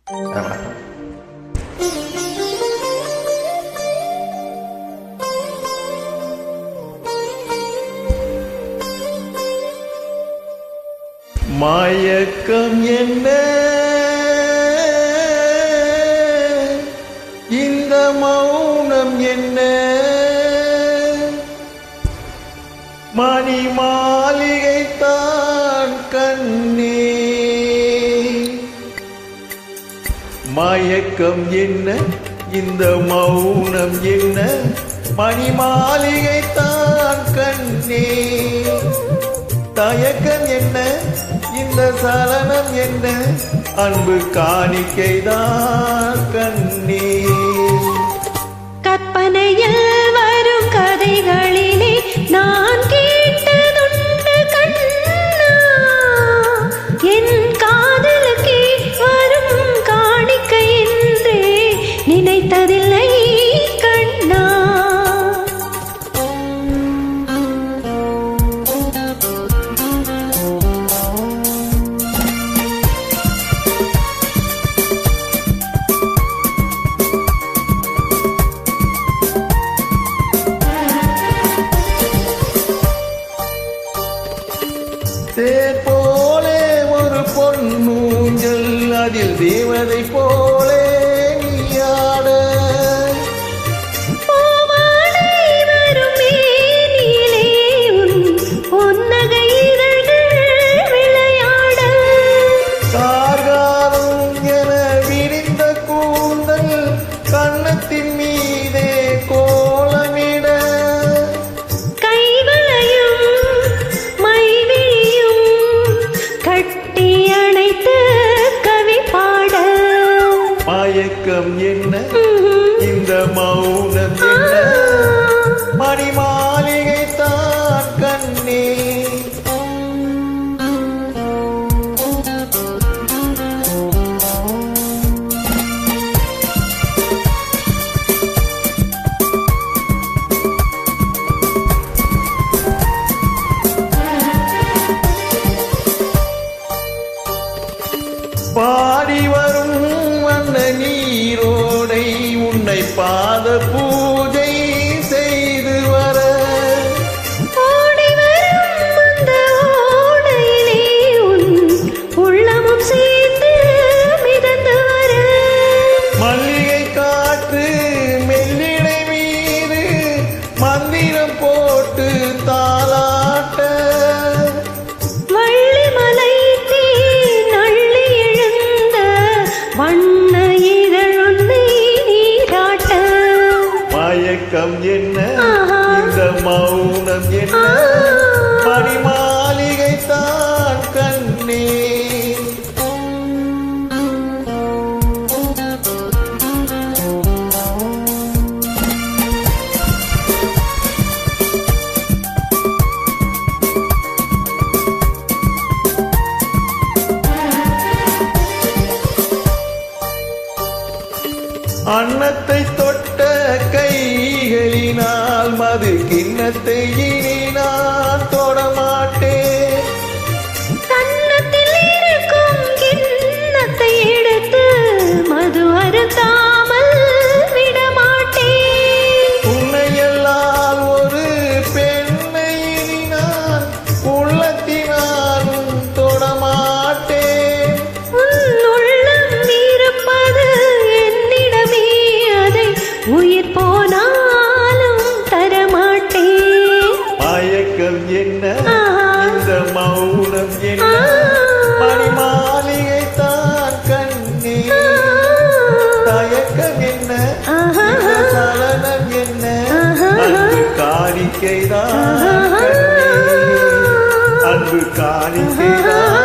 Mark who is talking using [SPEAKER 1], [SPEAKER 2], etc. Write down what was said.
[SPEAKER 1] வணக்கம். மயக்கம் என்ன, இந்த மௌனம் என்ன, மணி மாளிகை தான் கண்ணே. மயக்கம் என்ன, இந்த மௌனம் என்ன, மணி மாளிகை தான் கண்ணே. தயக்கம் என்ன, இந்த சலனம் என்ன, அன்பு காணிக்கைதான் கண்ணே.
[SPEAKER 2] கற்பனையில் வரும் கதைகளிலே நான் கேட்டதுண்டு கண்ணா, என் காதலுக்கே வரும் காணிக்கை என்றே நினைத்ததில்லை கண்ணா.
[SPEAKER 1] தேர் போலே ஒரு பொன்னூஞ்சல், அதில் தேவதை போலே நீயாட. கார்காலம் என விரிந்த கூந்தல் கன்னத்தின் மீதே கோலமிட. மயக்கம் என்ன, இந்த மௌனம் என்ன, மணி மாளிகை தான் கண்ணே. பாடி வரும் வண்ண நீரோடை உன்னை பாத பூஜை செய்து வர.
[SPEAKER 2] ஓடி வரும் அந்த ஓடையிலே உன் உள்ளமும் சேர்ந்து மிதந்து வர.
[SPEAKER 1] மல்லிகை காற்று மெல்லிடை மீது மந்திரம் போட்டு தாலாட்ட.
[SPEAKER 2] வள்ளிமலை நள்ளி எழுந்த வண்ண இதழொன்னை நீராட்ட.
[SPEAKER 1] மயக்கம் என்ன, இந்த மௌனம் என்ன, மணி மாளிகை தான் கண்ணே. அன்னத்தை தொட்ட கைகளினால் மது கிண்ணத்தை இனி நான் தொடமாட்டேன்.
[SPEAKER 2] கன்னத்தில் இருக்கும் கிண்ணத்தை எடுத்து மது அருந்தாமல் விடமாட்டேன்.
[SPEAKER 1] உன்னையெல்லாம் ஒரு பெண்ணை இனி நான் உள்ளத்தினாலும் தொடமாட்டேன்.
[SPEAKER 2] உன் உள்ளம் இருப்பது என்னிடமே, அதை உயிர் போனாலும் தரமாட்டேன்.
[SPEAKER 1] மயக்கம் என்ன, இந்த மௌனம் என்ன, மணி மாளிகை தான் கண்ணே. தயக்கம் என்ன, இந்த சலனம் என்ன, அன்பு காணிக்கைதான் கண்ணே. அன்பு காணிக்கைதான்